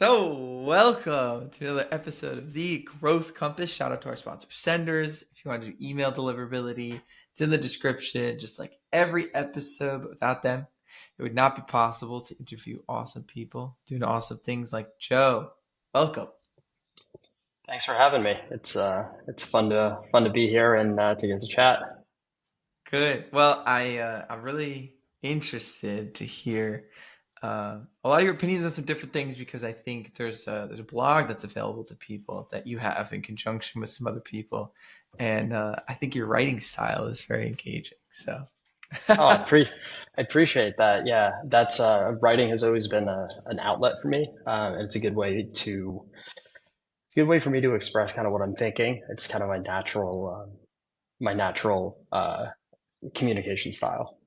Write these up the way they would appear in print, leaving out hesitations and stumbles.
So, welcome to another episode of the Growth Compass. Shout out to our sponsor, Senders. If you want to do email deliverability, it's in the description, just like every episode. But without them, it would not be possible to interview awesome people doing awesome things like Joe. Welcome. Thanks for having me. It's fun to be here and to get to chat. Good. Well, I'm really interested to hear a lot of your opinions on some different things because I think there's a blog that's available to people that you have in conjunction with some other people, and I think your writing style is very engaging. So, Oh, I appreciate that. Yeah, that's writing has always been an outlet for me. And it's a good way for me to express kind of what I'm thinking. It's kind of my natural communication style.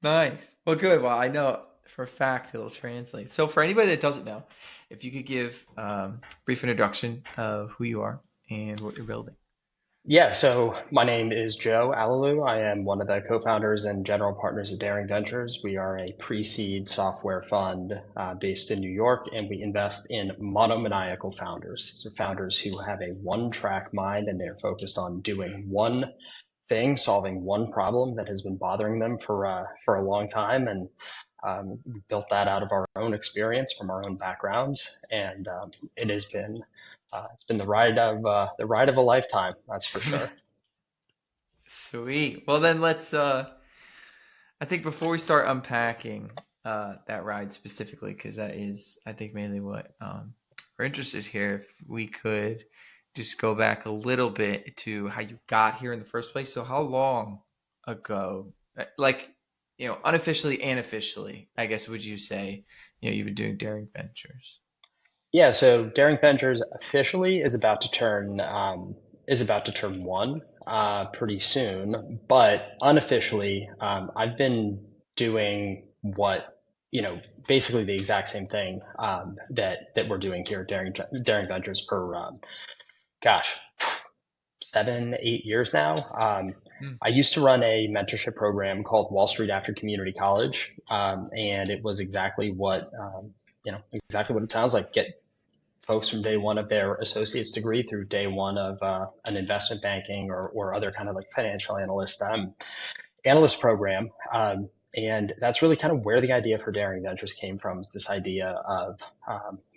nice. Well, good. Well, I know for a fact it'll translate. So, for anybody that doesn't know, if you could give a brief introduction of who you are and what you're building. Yeah, so my name is Joe Alalou. I am one of the co-founders and general partners at Daring Ventures. We are a pre-seed software fund based in New York, and we invest in monomaniacal founders. So founders who have a one-track mind and they're focused on doing one thing, solving one problem that has been bothering them for a long time, and we built that out of our own experience from our own backgrounds, and it has been it's been the ride of a lifetime, that's for sure. Sweet. Well, then I think before we start unpacking that ride specifically, because that is, I think, mainly what we're interested here, if we could just go back a little bit to how you got here in the first place. So, how long ago, like, unofficially and officially, I guess, would you say, you've been doing Daring Ventures? Yeah, so Daring Ventures officially is about to turn one pretty soon, but unofficially, I've been doing what basically the exact same thing that we're doing here at Daring Ventures for gosh 7 8 years now. Hmm. I used to run a mentorship program called Wall Street After Community College, and it was exactly what it sounds like. Get folks from day one of their associate's degree through day one of an investment banking or other kind of like financial analyst program. And that's really kind of where the idea for Daring Ventures came from, is this idea of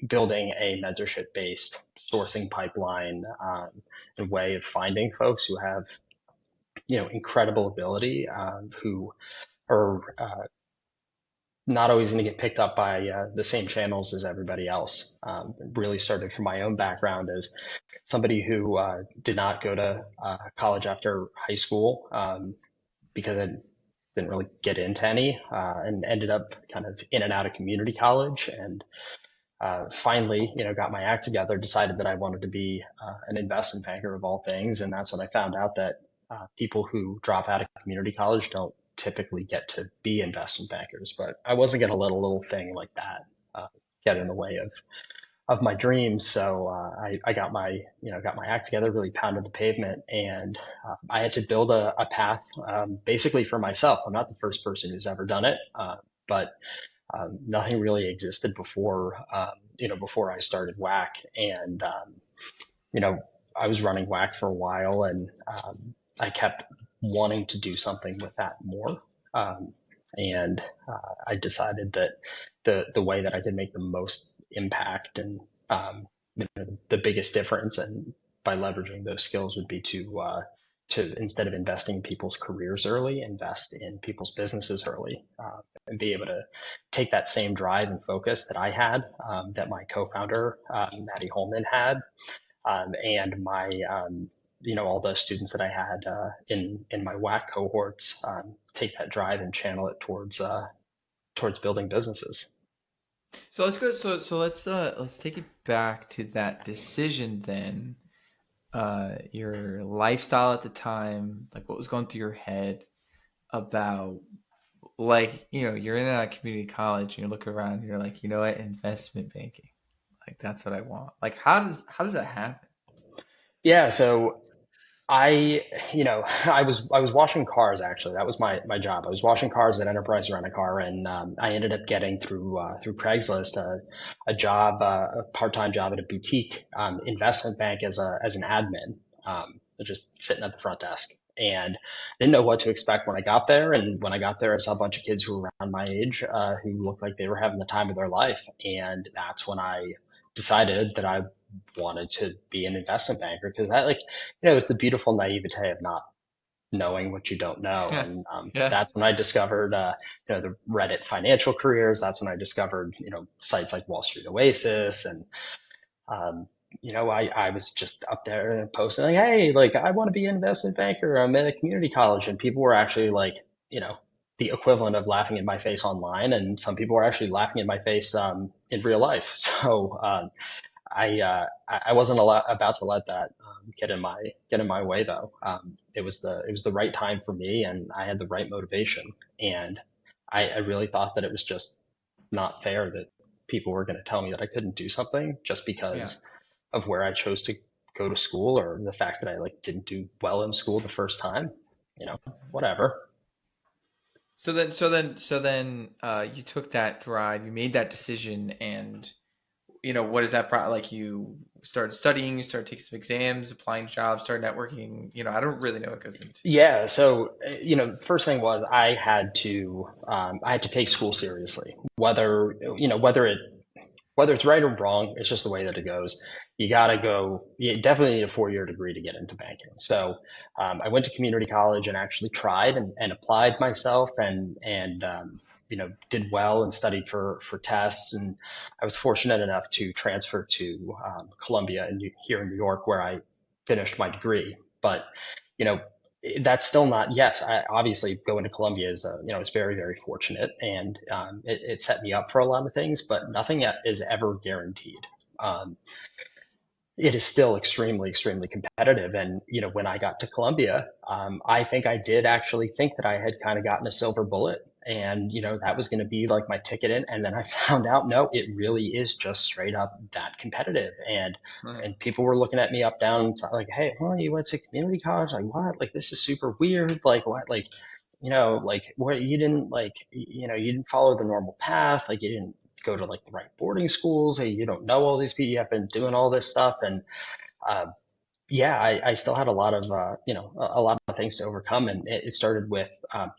building a mentorship based sourcing pipeline and way of finding folks who have, incredible ability, who are not always going to get picked up by the same channels as everybody else. It really started from my own background as somebody who did not go to college after high school because I didn't really get into any, and ended up kind of in and out of community college, and finally, got my act together, decided that I wanted to be an investment banker of all things. And that's when I found out that people who drop out of community college don't typically get to be investment bankers. But I wasn't going to let a little thing like that get in the way of my dreams. So I got my act together, really pounded the pavement, and I had to build a path basically for myself. I'm not the first person who's ever done it, but nothing really existed before I started Whack. And you know, I was running Whack for a while, and I kept wanting to do something with that more. Um, and I decided that the way that I could make the most impact and the biggest difference, and by leveraging those skills, would be to, instead of investing in people's careers early, invest in people's businesses early, and be able to take that same drive and focus that I had, that my co-founder Maddie Holman had, and my all the students that I had in my WAC cohorts, take that drive and channel it towards building businesses. So let's go. So let's take it back to that decision then. Your lifestyle at the time, like what was going through your head about, like, you're in a community college and you're looking around and you're like, you know what, investment banking, like that's what I want. Like how does that happen? Yeah, so I, I was washing cars actually. That was my job. I was washing cars at Enterprise Rent a Car, and I ended up getting through Craigslist a job, a part-time job at a boutique investment bank as an admin, just sitting at the front desk. And I didn't know what to expect when I got there. And when I got there, I saw a bunch of kids who were around my age who looked like they were having the time of their life. And that's when I decided that I wanted to be an investment banker because I like it's the beautiful naivete of not knowing what you don't know. And Yeah. that's when I discovered, the Reddit financial careers. That's when I discovered, sites like Wall Street Oasis. And, um, I was just up there posting like, hey, like I want to be an investment banker. I'm at a community college. And people were actually like, the equivalent of laughing in my face online. And some people were actually laughing in my face in real life. So, I wasn't about to let that get in my way though. It was the right time for me, and I had the right motivation. And I really thought that it was just not fair that people were going to tell me that I couldn't do something just Yeah. because of where I chose to go to school or the fact that I like didn't do well in school the first time. You know, whatever. So then, you took that drive, you made that decision, and what is that like? You started studying, you started taking some exams, applying to jobs, started networking. I don't really know what goes into. Yeah, so first thing was I had to take school seriously, whether it's right or wrong, it's just the way that it goes. You got to go, you definitely need a 4-year degree to get into banking. So I went to community college and actually tried and applied myself and did well and studied for tests. And I was fortunate enough to transfer to Columbia here in New York, where I finished my degree. But, you know, that's still not, yes, obviously going to Columbia is very, very fortunate, and it set me up for a lot of things, but nothing is ever guaranteed. Um, it is still extremely, extremely competitive. And, when I got to Columbia, I think I did actually think that I had kind of gotten a silver bullet, and, that was going to be like my ticket in. And then I found out, no, it really is just straight up that competitive. Right. And people were looking at me up, down, and like, hey, well, you went to community college? Like, what? Like, this is super weird. Like, what? Like, like, what? You didn't, like, you didn't follow the normal path. Like, you didn't go to like the right boarding schools. Hey, you don't know all these people. You have been doing all this stuff. And uh, yeah, I still had a lot of a lot of things to overcome, and it started with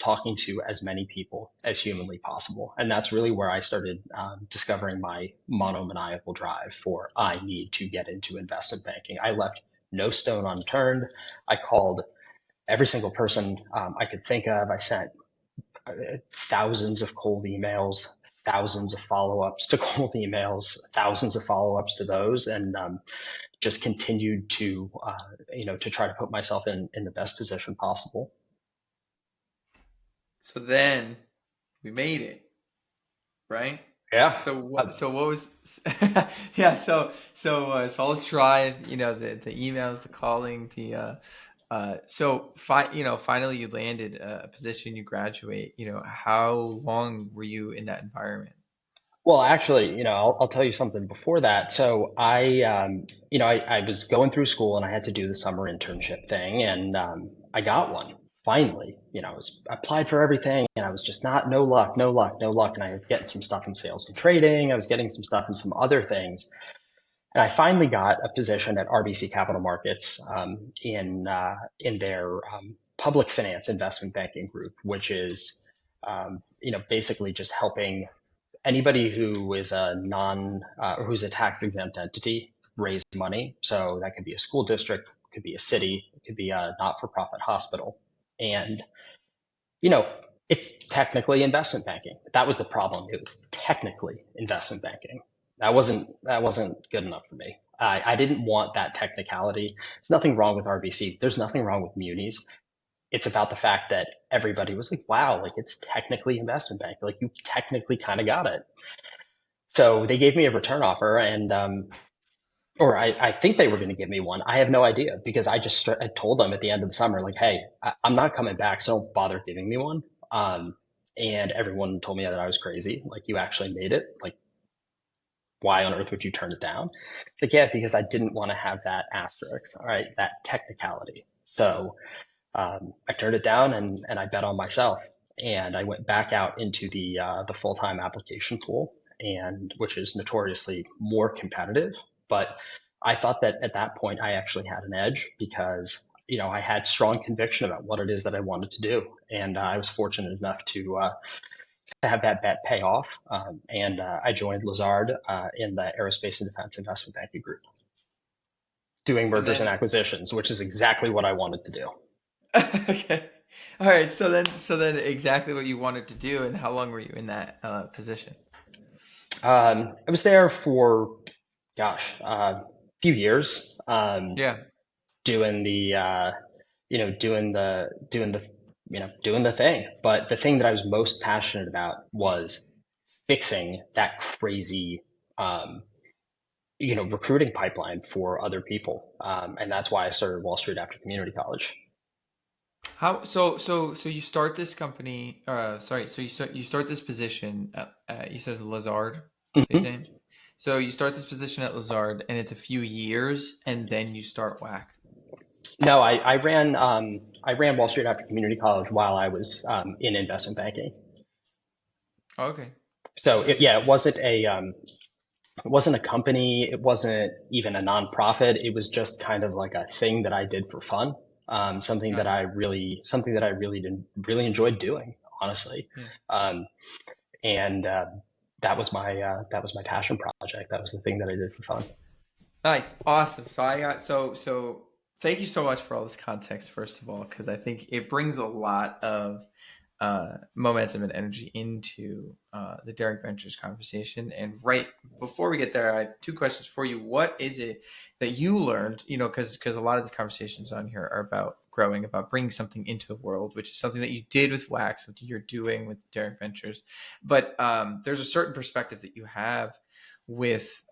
talking to as many people as humanly possible, and that's really where I started discovering my monomaniacal drive for I need to get into investment banking. I left no stone unturned. I called every single person I could think of. I sent thousands of cold emails, thousands of follow-ups to cold emails, thousands of follow-ups to those, and just continued to try to put myself in the best position possible. So then we made it, right? Yeah. So Uh, what was yeah, so let's try, the emails, the calling, finally you landed a position, you graduate. How long were you in that environment? well, actually, I'll tell you something before that. So I was going through school and I had to do the summer internship thing, and I got one finally. I applied for everything, and I was just no luck, no luck, no luck. And I was getting some stuff in sales and trading. I was getting some stuff in some other things. And I finally got a position at RBC Capital Markets in their public finance investment banking group, which is basically just helping anybody who is a who's a tax exempt entity raise money. So that could be a school district, could be a city, it could be a not for profit hospital, and you know it's technically investment banking. That was the problem. It was technically investment banking. That wasn't good enough for me. I didn't want that technicality. There's nothing wrong with RBC. There's nothing wrong with munis. It's about the fact that everybody was like, wow, like it's technically investment bank. Like you technically kind of got it. So they gave me a return offer, and or I think they were going to give me one. I have no idea because I told them at the end of the summer, like, hey, I'm not coming back, so don't bother giving me one. And everyone told me that I was crazy. Like, you actually made it. Like, why on earth would you turn it down? It's like, yeah, because I didn't want to have that asterisk, all right, that technicality. So I turned it down and I bet on myself. And I went back out into the full time application pool, and which is notoriously more competitive. But I thought that at that point I actually had an edge because I had strong conviction about what it is that I wanted to do, and I was fortunate enough to have that bet pay off. And I joined Lazard in the aerospace and defense investment banking group, doing And mergers and then acquisitions, which is exactly what I wanted to do. okay. All right. So then exactly what you wanted to do, and how long were you in that position? I was there for, gosh, a few years, Yeah. doing doing the thing. But the thing that I was most passionate about was fixing that crazy, um, recruiting pipeline for other people. And that's why I started Wall Street after community college. How so you start this company sorry, so you start this position at you says Lazard, so you Mhm. saying? So you start this position at Lazard and it's a few years and then you start Whack. No, I ran Wall Street after community college while I was in investment banking. Okay. So Okay. yeah, it wasn't a company. It wasn't even a nonprofit. It was just kind of like a thing that I did for fun. Got it. Something that I really enjoyed doing, honestly. Yeah. Um, and that was my passion project. That was the thing that I did for fun. Nice. Awesome. So thank you so much for all this context first of all, because I think it brings a lot of momentum and energy into the Daring Ventures conversation. And right before we get there, I have two questions for you. What is it that you learned? Because a lot of these conversations on here are about growing, about bringing something into the world, which is something that you did with Wax, something you're doing with Daring Ventures. But there's a certain perspective that you have with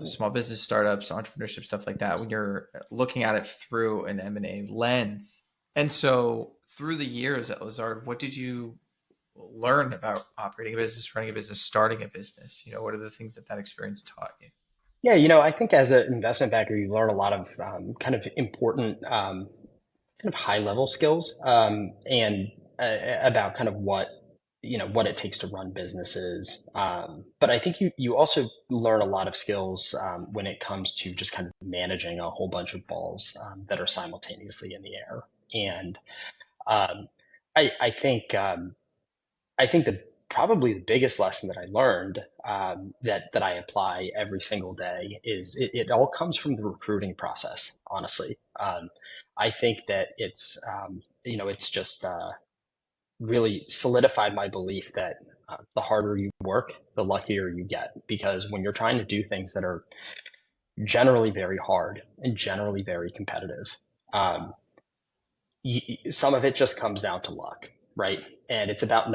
small business startups, entrepreneurship, stuff like that, when you're looking at it through an M&A lens. And so through the years at Lazard, what did you learn about operating a business, running a business, starting a business? What are the things that experience taught you? Yeah, I think as an investment banker, you learn a lot of kind of important kind of high level skills and about kind of what it takes to run businesses. But I think you also learn a lot of skills when it comes to just kind of managing a whole bunch of balls that are simultaneously in the air. And um, I, I think I think that probably the biggest lesson that I learned that I apply every single day is it all comes from the recruiting process. Honestly, I think that it's just really solidified my belief that the harder you work, the luckier you get. Because when you're trying to do things that are generally very hard and generally very competitive, um, some of it just comes down to luck, right? And it's about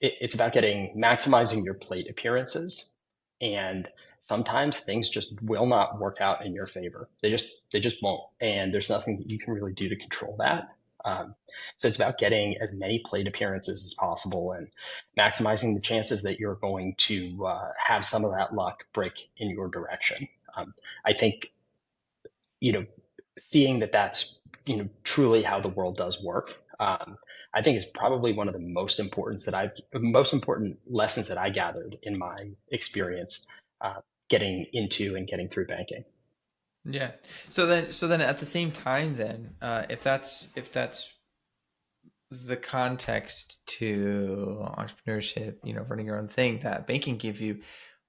it's about getting maximizing your plate appearances, and sometimes things just will not work out in your favor. They just won't, and there's nothing that you can really do to control that. Um, so it's about getting as many plate appearances as possible and maximizing the chances that you're going to have some of that luck break in your direction. I think you know seeing that that's truly how the world does work. I think is probably one of the most important lessons that I gathered in my experience getting into and getting through banking. Yeah. So then at the same time, then, if that's the context to entrepreneurship, running your own thing that banking gave you,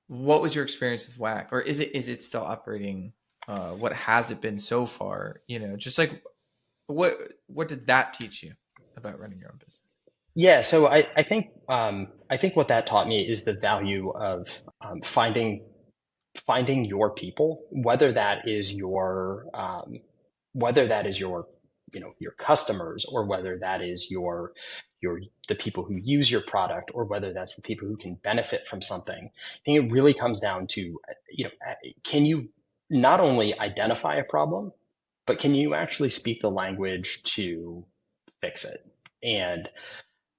what was your experience with WAC, or is it still operating? What has it been so far? Just like what did that teach you about running your own business? Yeah, so I think what that taught me is the value of finding your people, whether that is your your customers, or whether that is your the people who use your product, or whether that's the people who can benefit from something. I think it really comes down to can you not only identify a problem, but can you actually speak the language to fix it? And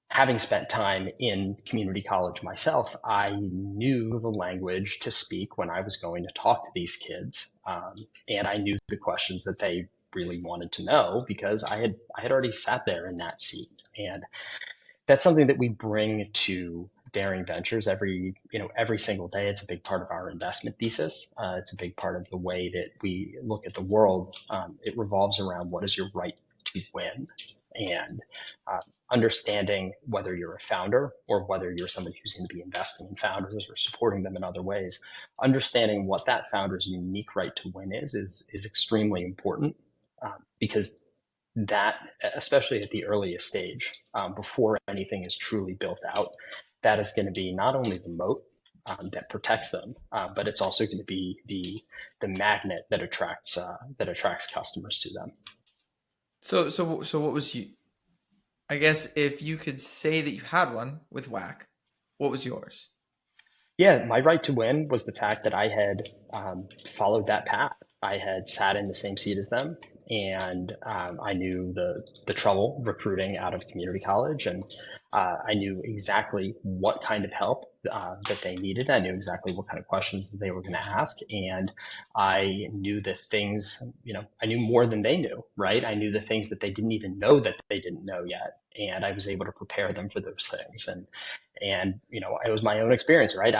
having spent time in community college myself, I knew the language to speak when I was going to talk to these kids, and I knew the questions that they really wanted to know because I had already sat there in that seat, and that's something that we bring to Daring Ventures every single day. It's a big part of our investment thesis. It's a big part of the way that we look at the world. It revolves around what is your right to win, and uh, understanding whether you're a founder or whether you're somebody who's going to be investing in founders or supporting them in other ways. Understanding what that founder's unique right to win is extremely important, because that, especially at the earliest stage, before anything is truly built out, that is going to be not only the moat that protects them, but it's also going to be the magnet that attracts customers to them. So what was you? I guess if you could say that you had one with whack, what was yours? Yeah, my right to win was the fact that I had followed that path. I had sat in the same seat as them, and I knew the trouble recruiting out of community college, and I knew exactly what kind of help that they needed. I knew exactly what kind of questions that they were going to ask, and I knew the things. I knew more than they knew. Right? I knew the things that they didn't even know that they didn't know yet, and I was able to prepare them for those things. And it was my own experience, right?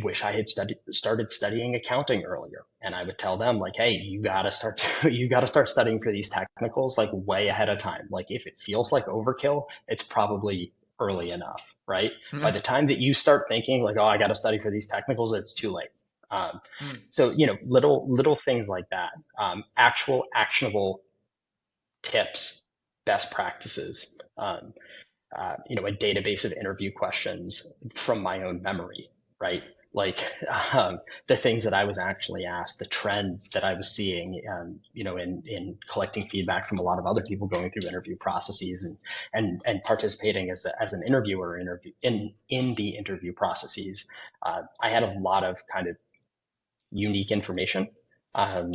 Wish I had started studying accounting earlier, and I would tell them like, hey, you got to start studying for these technicals like way ahead of time. Like if it feels like overkill, it's probably early enough, right? By the time that you start thinking like, oh, I got to study for these technicals, it's too late. um, so little things like that, actual actionable tips, best practices, a database of interview questions from my own memory, right? Like the things that I was actually asked, the trends that I was seeing, in collecting feedback from a lot of other people going through interview processes, and participating as an interviewer in the interview processes. I had a lot of kind of unique information, um,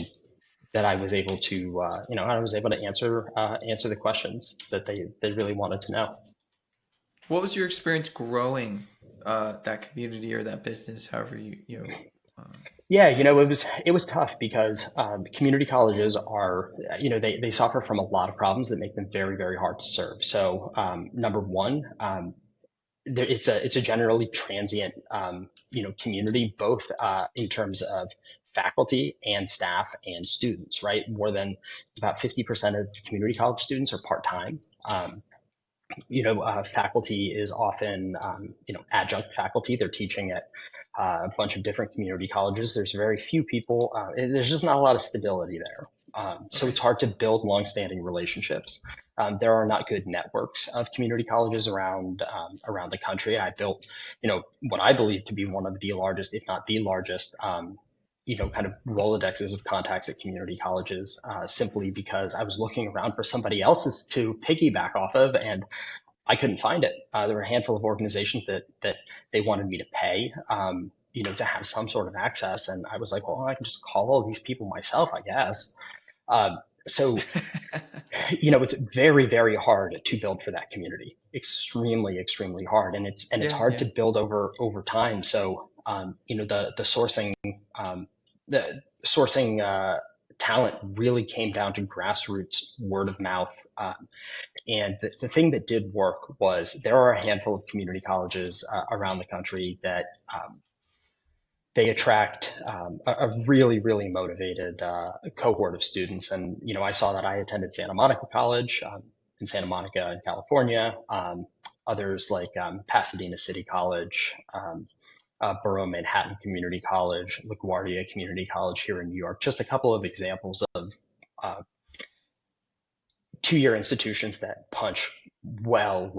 that I was able to, I was able to answer the questions that they really wanted to know. What was your experience growing that community or that business, however Yeah, was? it was tough because community colleges are, they suffer from a lot of problems that make them very, very hard to serve. So, number one, it's a generally transient, community, both in terms of faculty and staff and students, right? It's about 50% of community college students are part time. Faculty is often, adjunct faculty. They're teaching at a bunch of different community colleges. There's very few people. There's just not a lot of stability there. So Okay. it's hard to build longstanding relationships. There are not good networks of community colleges around the country. I built, what I believe to be one of the largest, if not the largest, kind of Rolodexes of contacts at community colleges, simply because I was looking around for somebody else's to piggyback off of, and I couldn't find it. There were a handful of organizations that they wanted me to pay, to have some sort of access, and I was like, well, I can just call all these people myself, I guess. So, it's very, very hard to build for that community. Extremely, extremely hard, and it's Yeah, hard yeah. to build over time. So, um, the sourcing talent really came down to grassroots word of mouth. And the thing that did work was there are a handful of community colleges around the country that they attract a really, really motivated cohort of students. And, I saw that. I attended Santa Monica College in Santa Monica in California. Others like Pasadena City College, Borough Manhattan Community College, LaGuardia Community College here in New York. Just a couple of examples of uh, two-year institutions that punch well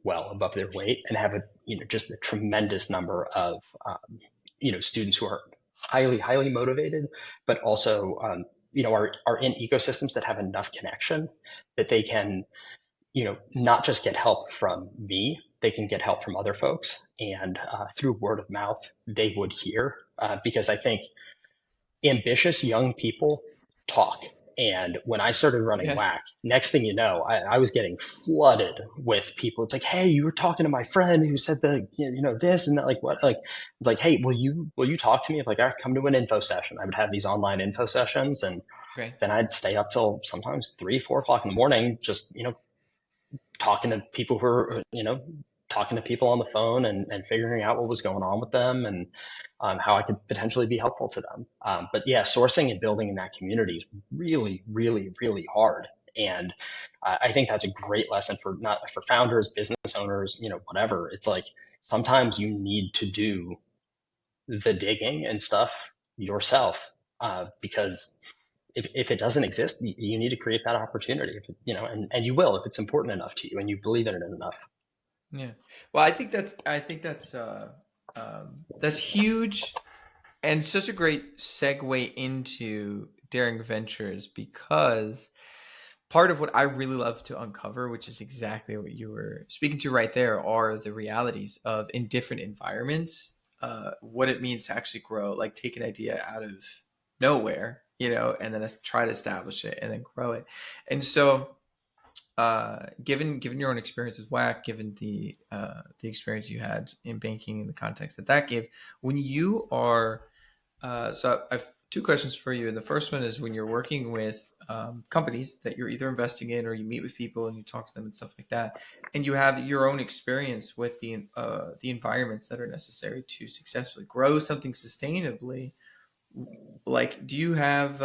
above their weight and have just a tremendous number of students who are highly motivated, but also are in ecosystems that have enough connection that they can not just get help from me, they can get help from other folks, and through word of mouth they would hear, because I think ambitious young people talk. And when I started running Yeah. Whack, next thing you know, I was getting flooded with people. It's like, hey, you were talking to my friend who said the this and that. Like what? Like it's like, hey, will you talk to me? If like I come to an info session, I would have these online info sessions, and Right. then I'd stay up till sometimes 3, 4 o'clock in the morning, just talking to people who are talking to people on the phone and figuring out what was going on with them and how I could potentially be helpful to them. But yeah, sourcing and building in that community is really, really, really hard. And I think that's a great lesson for not for founders, business owners, whatever. It's like sometimes you need to do the digging and stuff yourself because if it doesn't exist, you need to create that opportunity. If and you will if it's important enough to you and you believe in it enough. Yeah. Well, that's huge and such a great segue into daring ventures because part of what I really love to uncover, which is exactly what you were speaking to right there, are the realities of in different environments, what it means to actually grow, like take an idea out of nowhere, and then try to establish it and then grow it. And so, given your own experience with WAC, given the experience you had in banking in the context that that gave, when you are so I've two questions for you. And the first one is when you're working with companies that you're either investing in or you meet with people and you talk to them and stuff like that, and you have your own experience with the environments that are necessary to successfully grow something sustainably. Like, do you have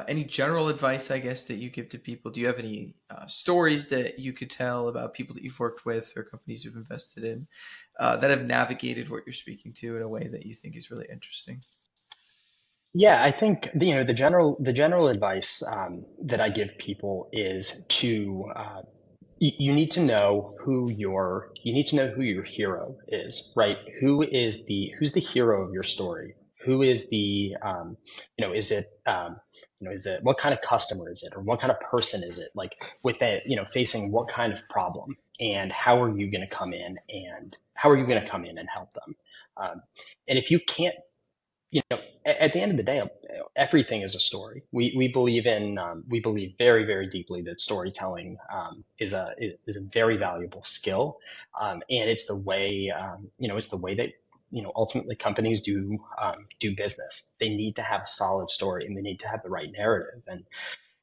any general advice, I guess, that you give to people? Do you have any stories that you could tell about people that you've worked with or companies you've invested in that have navigated what you're speaking to in a way that you think is really interesting? Yeah, I think the general advice that I give people is to you need to know who your hero is, right? Who's the hero of your story? Who is the is it what kind of customer is it, or what kind of person is it? Like with that, facing what kind of problem, and how are you going to come in and help them? And if you can't, at the end of the day, everything is a story. We believe very, very deeply that storytelling is a very valuable skill, and it's the way that ultimately companies do business. They need to have a solid story, and they need to have the right narrative. And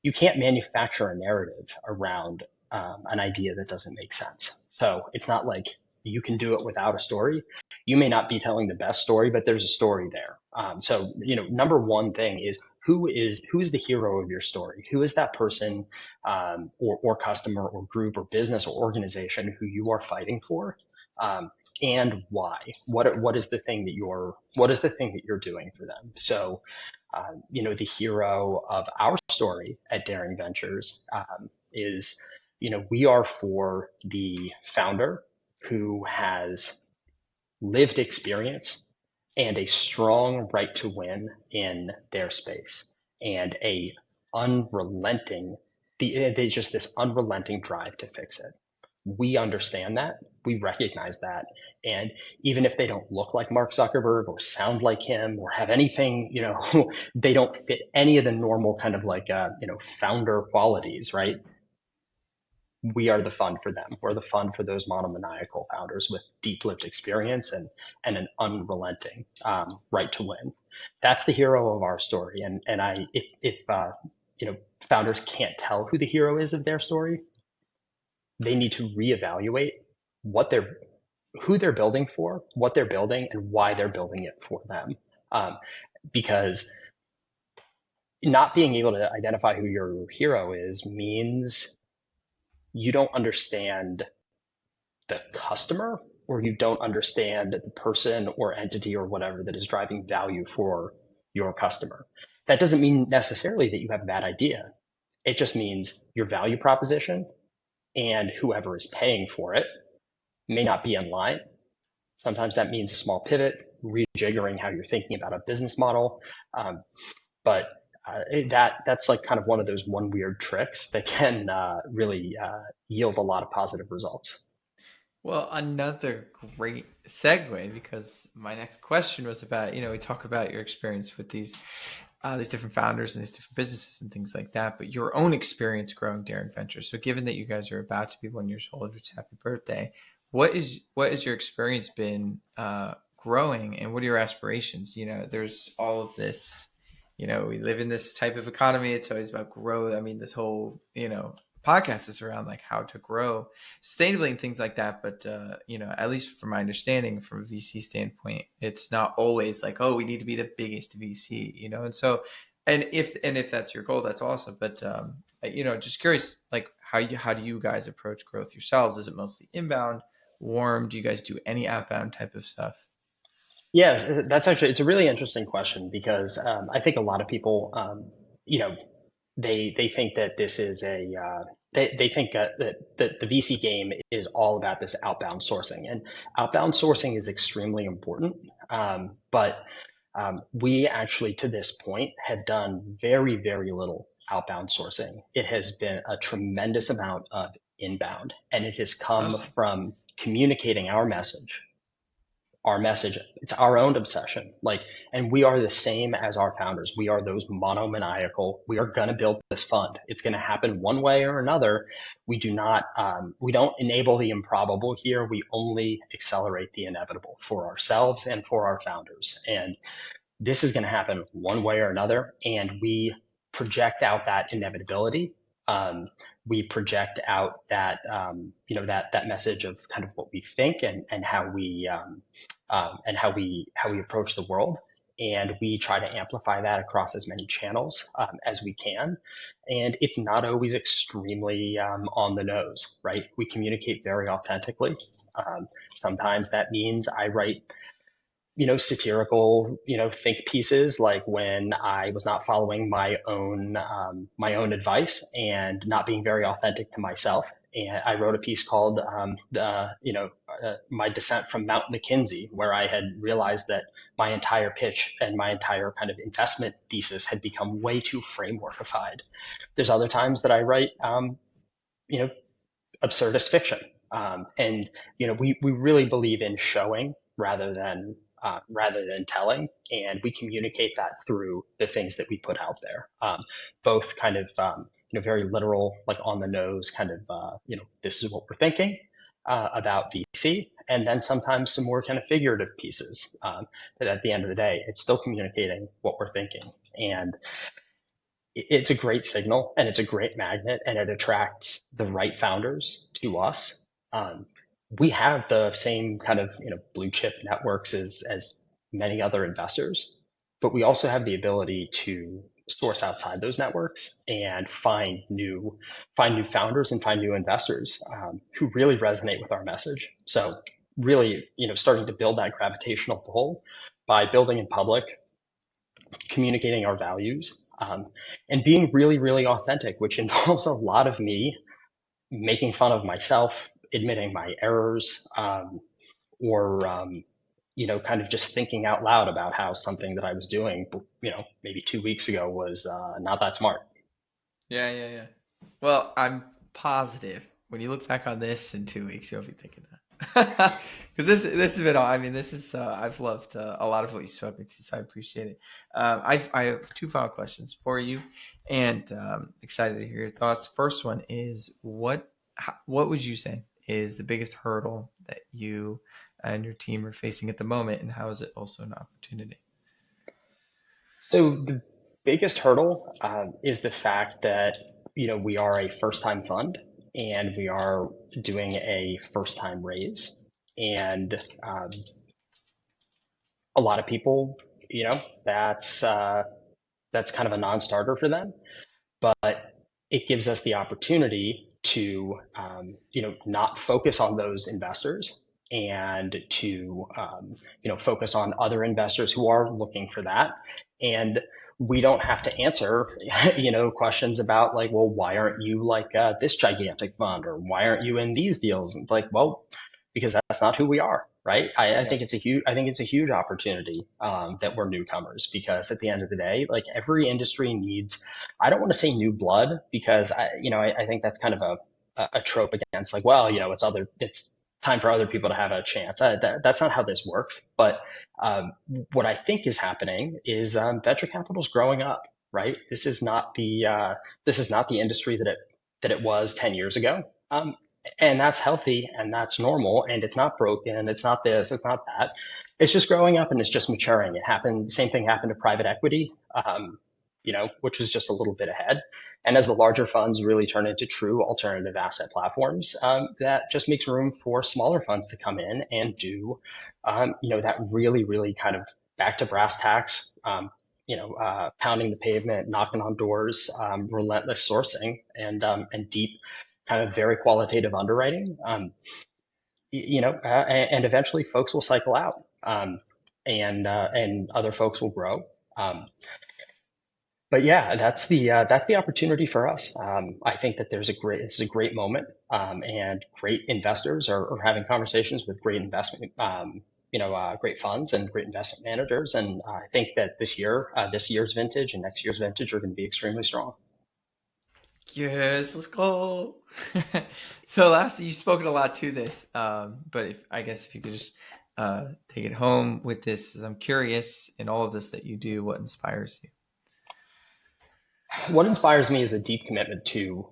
you can't manufacture a narrative around an idea that doesn't make sense. So it's not like you can do it without a story. You may not be telling the best story, but there's a story there. So number one thing is who is the hero of your story? Who is that person, or customer or group or business or organization who you are fighting for? And why? What is the thing that you're doing for them? So the hero of our story at Daring Ventures is, we are for the founder who has lived experience and a strong right to win in their space and a unrelenting, they just this unrelenting drive to fix it. We understand that. We recognize that. And even if they don't look like Mark Zuckerberg or sound like him or have anything, they don't fit any of the normal kind of like, founder qualities, right? We are the fund for them. We're the fund for those monomaniacal founders with deep lived experience and an unrelenting right to win. That's the hero of our story. And if founders can't tell who the hero is of their story, they need to reevaluate what they're who they're building for, what they're building, and why they're building it for them. Um, because not being able to identify who your hero is means you don't understand the customer, or you don't understand the person or entity or whatever that is driving value for your customer. That doesn't mean necessarily that you have a bad idea. It just means your value proposition and whoever is paying for it may not be in line. Sometimes that means a small pivot, rejiggering how you're thinking about a business model. But that's like kind of one of those one weird tricks that can really yield a lot of positive results. Well, another great segue because my next question was about, we talk about your experience with these these different founders and these different businesses and things like that, but your own experience growing Daring Ventures. So, given that you guys are about to be 1 year old, which happy birthday, what has your experience been growing, and what are your aspirations? There's all of this. We live in this type of economy. It's always about growth. I mean, this whole podcast is around like how to grow sustainably and things like that. But at least from my understanding, from a VC standpoint, it's not always like, oh, we need to be the biggest VC, and so, and if that's your goal, that's awesome. But just curious, like how do you guys approach growth yourselves? Is it mostly inbound, warm? Do you guys do any outbound type of stuff? Yes, that's actually, it's a really interesting question because I think a lot of people, you know, they think that this is they think that the VC game is all about this outbound sourcing, and outbound sourcing is extremely important. But we actually, to this point, have done very little outbound sourcing. It has been a tremendous amount of inbound, and it has come Awesome. from communicating our message. It's our own obsession. And we are the same as our founders. We are those monomaniacal. We are going to build this fund. It's going to happen one way or another. We don't enable the improbable here. We only accelerate the inevitable for ourselves and for our founders. And this is going to happen one way or another. And we project out that inevitability. We project out that message of kind of what we think and how we approach the world, and we try to amplify that across as many channels as we can. And it's not always extremely on the nose, right? We communicate very authentically. Sometimes that means I write satirical, think pieces, like when I was not following my own advice and not being very authentic to myself. And I wrote a piece called "My Descent from Mount McKinsey," where I had realized that my entire pitch and my entire kind of investment thesis had become way too frameworkified. There's other times that I write, you know, absurdist fiction. And we really believe in showing rather than telling, and we communicate that through the things that we put out there. Both kind of very literal, like on the nose, kind of this is what we're thinking about VC, and then sometimes some more kind of figurative pieces. That at the end of the day, it's still communicating what we're thinking, and it's a great signal and it's a great magnet, and it attracts the right founders to us. Um, we have the same kind of blue chip networks as many other investors, but we also have the ability to source outside those networks and find new founders and find new investors who really resonate with our message. So really, starting to build that gravitational pull by building in public, communicating our values, and being really authentic, which involves a lot of me making fun of myself, admitting my errors, or kind of just thinking out loud about how something that I was doing, maybe 2 weeks ago was not that smart. Yeah, yeah, yeah. Well, I'm positive when you look back on this in 2 weeks, you'll be thinking that. Because this has been, I mean, this is, I've loved a lot of what you've spoken to, so I appreciate it. I have two final questions for you, and excited to hear your thoughts. First one is what would you say is the biggest hurdle that you and your team are facing at the moment, and how is it also an opportunity? So the biggest hurdle is the fact that we are a first time fund and we are doing a first time raise, and a lot of people, that's kind of a non-starter for them. But it gives us the opportunity to not focus on those investors and to focus on other investors who are looking for that. And we don't have to answer questions about, like, well, why aren't you like this gigantic fund, or why aren't you in these deals? And it's like, well, because that's not who we are, right? I Yeah, think it's a huge opportunity that we're newcomers, because at the end of the day, like, every industry needs, I don't want to say new blood, because I think that's kind of a trope against, like, well, it's time for other people to have a chance. That's not how this works. But um, what I think is happening is venture capital is growing up. Right. This is not the industry that it was 10 years ago. And that's healthy and that's normal. And it's not broken. It's not this. It's not that. It's just growing up and it's just maturing. It happened. The same thing happened to private equity. Which was just a little bit ahead. And as the larger funds really turn into true alternative asset platforms, that just makes room for smaller funds to come in and do, that really, really kind of back to brass tacks, pounding the pavement, knocking on doors, relentless sourcing, and deep, kind of very qualitative underwriting. And eventually folks will cycle out, and other folks will grow. Um, but yeah, that's the opportunity for us. I think that it's a great moment, and great investors are having conversations with great investment, great funds and great investment managers. And I think that this year's vintage and next year's vintage are going to be extremely strong. Yes, let's go. So last, you've spoken a lot to this, but if I guess if you could just take it home with this, I'm curious in all of this that you do, what inspires you? What inspires me is a deep commitment to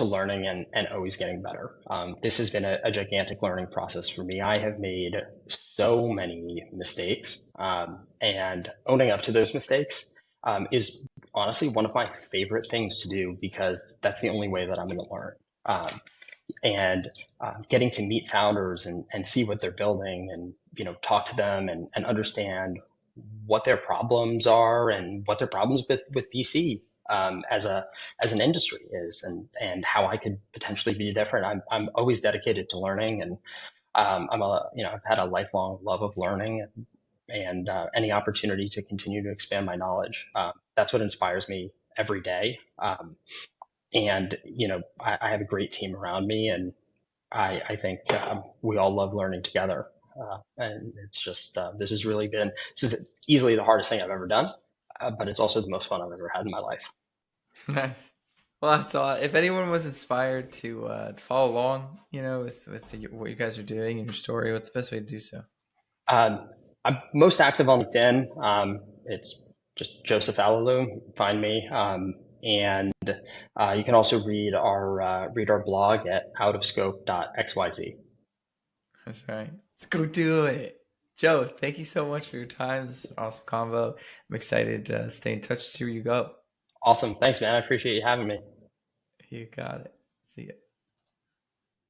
learning and always getting better. This has been a gigantic learning process for me. I have made so many mistakes, and owning up to those mistakes is honestly one of my favorite things to do because that's the only way that I'm going to learn. And Getting to meet founders and see what they're building and talk to them and understand what their problems are and what their problems with VC, as an industry is, and how I could potentially be different. I'm always dedicated to learning, and I've had a lifelong love of learning, and any opportunity to continue to expand my knowledge. That's what inspires me every day. I have a great team around me, and I think we all love learning together. And it's just this is easily the hardest thing I've ever done, but it's also the most fun I've ever had in my life. Nice. Well, that's all. If anyone was inspired to follow along, with what you guys are doing and your story, what's the best way to do so? Um, I'm most active on LinkedIn. It's just Joseph Alalou. Find me, and you can also read our blog at outofscope.xyz. That's right. Let's go do it. Joe, thank you so much for your time. This is an awesome convo. I'm excited to stay in touch to see where you go. Awesome, thanks, man. I appreciate you having me. You got it. See ya.